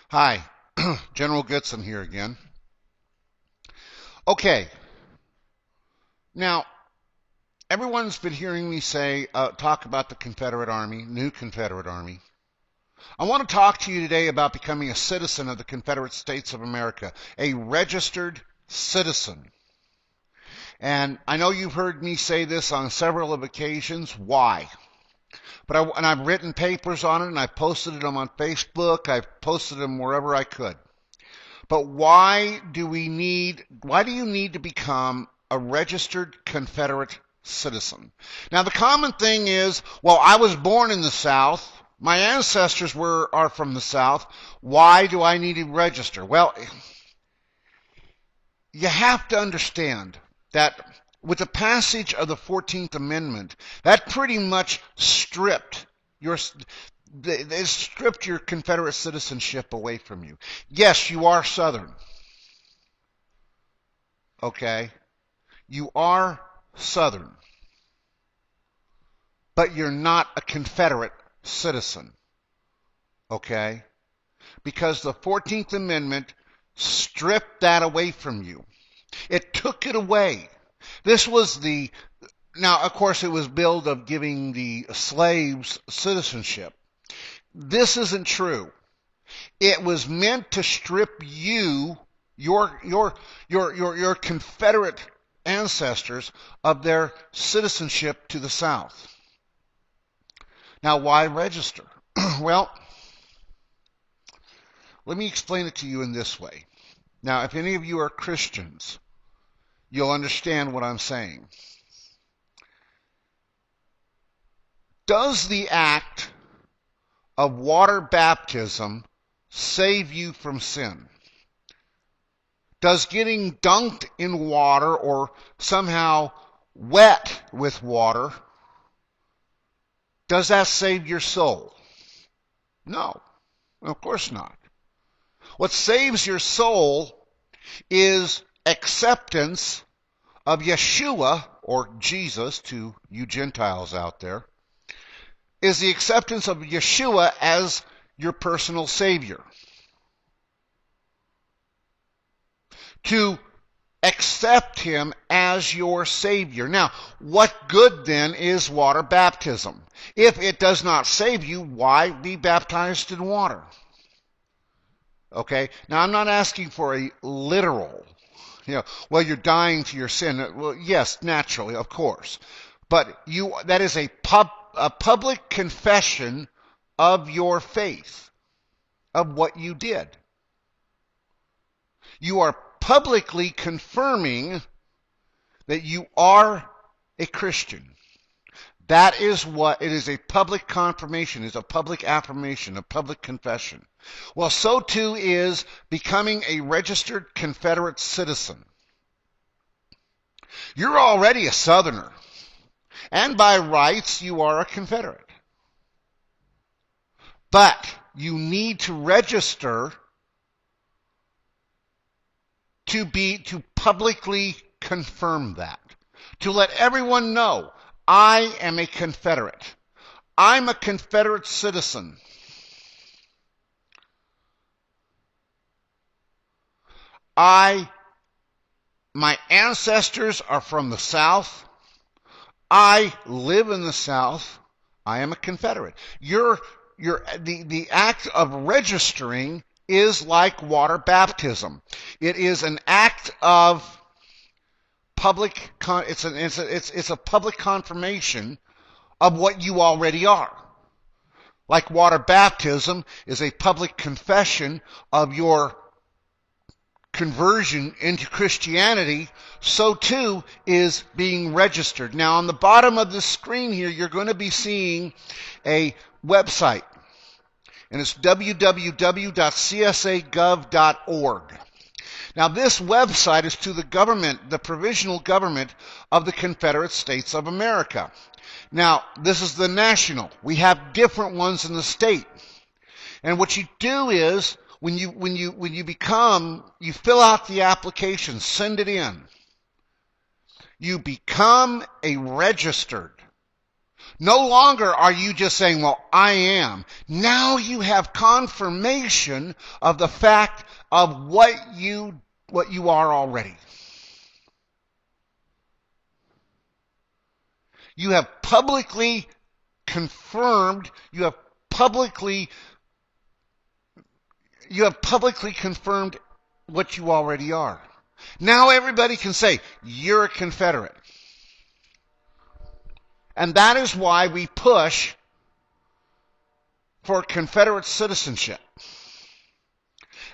Hi, General Goodson here again. Okay, now everyone's been hearing me talk about the Confederate Army, new Confederate Army. I want to talk to you today about becoming a citizen of the Confederate States of America, a registered citizen. And I know you've heard me say this on several of occasions. Why? I've written papers on it, and I've posted them on Facebook. I've posted them wherever I could. But why do you need to become a registered Confederate citizen? Now, the common thing is, well, I was born in the South. My ancestors are from the South. Why do I need to register? Well, you have to understand that with the passage of the 14th Amendment, that pretty much stripped your Confederate citizenship away from you. Yes, you are Southern. Okay? You are Southern. But you're not a Confederate citizen. Okay? Because the 14th Amendment stripped that away from you. It took it away. Now, of course, it was billed of giving the slaves citizenship. This isn't true. It was meant to strip you, your Confederate ancestors, of their citizenship to the South. Now, why register? Well, let me explain it to you in this way. Now, if any of you are Christians, you'll understand what I'm saying. Does the act of water baptism save you from sin? Does getting dunked in water or somehow wet with water, does that save your soul? No, of course not. What saves your soul is acceptance of Yeshua, or Jesus to you Gentiles out there, is the acceptance of Yeshua as your personal Savior. To accept Him as your Savior. Now, what good then is water baptism? If it does not save you, why be baptized in water? Okay? Now, I'm not asking for a literal, well, you're dying to your sin. Well, yes, naturally, of course. But that is a public confession of your faith, of what you did. You are publicly confirming that you are a Christian. That is what it is. A public confirmation, is a public affirmation, a public confession. Well, so too is becoming a registered Confederate citizen. You're already a Southerner, and by rights you are a Confederate. But you need to register to publicly confirm that, to let everyone know, I am a Confederate. I'm a Confederate citizen. My ancestors are from the South. I live in the South. I am a Confederate. The act of registering is like water baptism. It is an act of public. It's a public confirmation of what you already are. Like water baptism is a public confession of your conversion into Christianity, so too is being registered. Now, on the bottom of the screen here, you're going to be seeing a website, and it's www.csagov.org. Now, this website is to the government, the provisional government of the Confederate States of America. Now, this is the national. We have different ones in the state. And what you do is, when you fill out the application, send it in. You become a registered. No longer are you just saying, well, I am. Now you have confirmation of the fact of what you are already. You have publicly confirmed, you have publicly confirmed what you already are. Now everybody can say, you're a Confederate. And that is why we push for Confederate citizenship.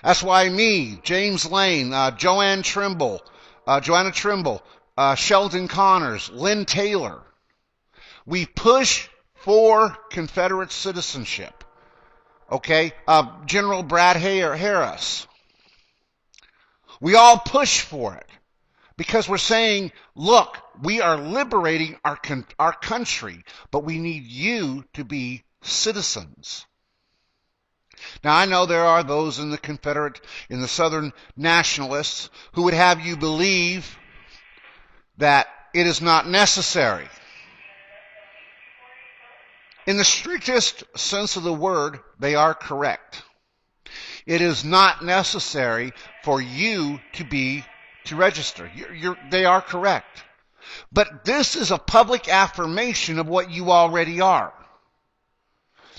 That's why me, James Lane, Joanna Trimble, Sheldon Connors, Lynn Taylor, we push for Confederate citizenship. Okay? General Brad Harris. We all push for it. Because we're saying, look, we are liberating our country, but we need you to be citizens. Now, I know there are those in the Southern nationalists who would have you believe that it is not necessary. In the strictest sense of the word, they are correct. It is not necessary for you to register. They are correct. But this is a public affirmation of what you already are.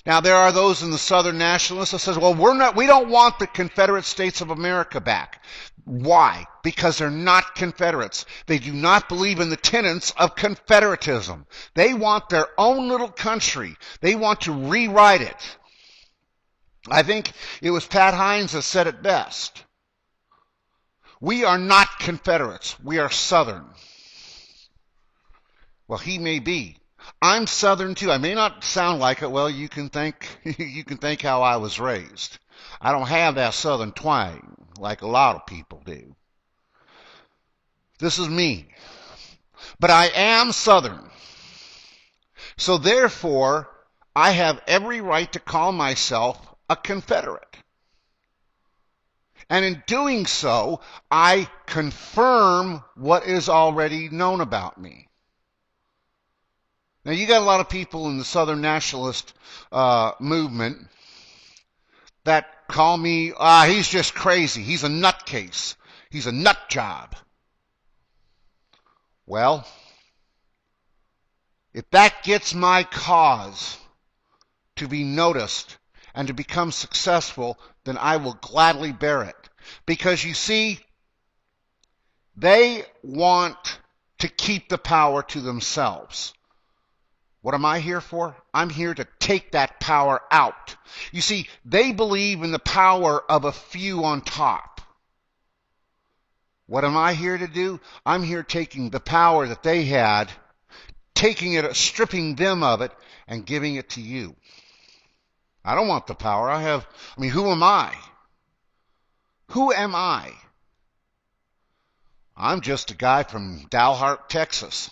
Now, there are those in the Southern nationalists that says, well, we don't want the Confederate States of America back. Why? Because they're not Confederates. They do not believe in the tenets of Confederatism. They want their own little country. They want to rewrite it. I think it was Pat Hines that said it best. We are not Confederates. We are Southern. Well, he may be. I'm Southern too. I may not sound like it. Well, you can think how I was raised. I don't have that Southern twang like a lot of people do. This is me. But I am Southern. So therefore, I have every right to call myself a Confederate. And in doing so, I confirm what is already known about me. Now, you got a lot of people in the Southern nationalist movement that call me, he's just crazy. He's a nutcase. He's a nut job. Well, if that gets my cause to be noticed and to become successful, then I will gladly bear it. Because you see, they want to keep the power to themselves. What am I here for? I'm here to take that power out. You see, they believe in the power of a few on top. What am I here to do? I'm here taking the power that they had, taking it, stripping them of it, and giving it to you. I don't want the power. Who am I? Who am I? I'm just a guy from Dalhart, Texas.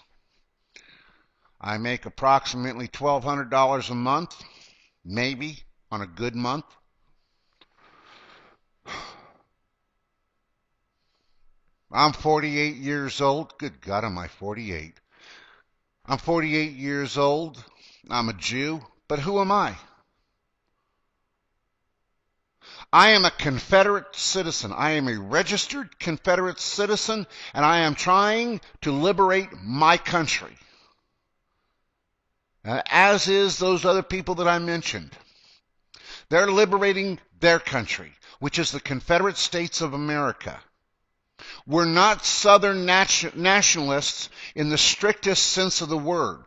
I make approximately $1,200 a month, maybe, on a good month. I'm 48 years old. Good God, am I 48? I'm 48 years old. I'm a Jew. But who am I? I am a Confederate citizen. I am a registered Confederate citizen, and I am trying to liberate my country. As is those other people that I mentioned. They're liberating their country, which is the Confederate States of America. We're not Southern nationalists in the strictest sense of the word.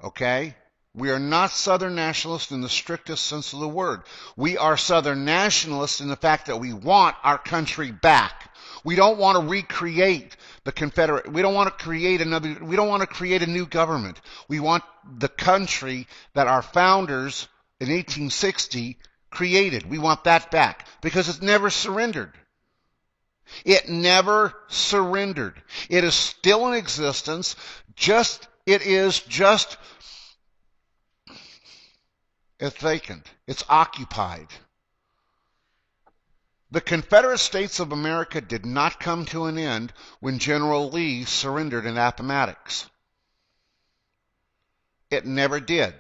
Okay? We are not Southern nationalists in the strictest sense of the word. We are Southern nationalists in the fact that we want our country back. We don't want to recreate the Confederate. We don't want to create a new government. We want the country that our founders in 1860 created. We want that back because it's never surrendered. It never surrendered. It is still in existence. It is just it's vacant. It's occupied. The Confederate States of America did not come to an end when General Lee surrendered in Appomattox. It never did.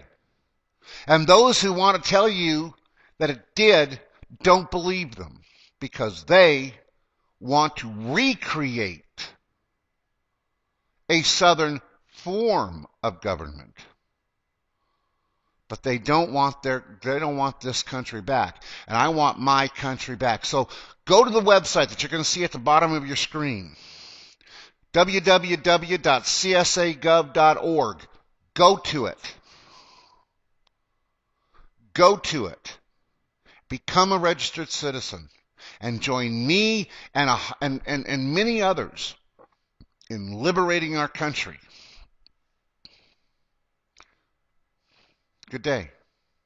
And those who want to tell you that it did don't believe them, because they want to recreate a Southern form of government. But they don't want this country back. And I want my country back. So go to the website that you're going to see at the bottom of your screen. www.csagov.org. Go to it. Go to it. Become a registered citizen and join me and many others in liberating our country. Good day.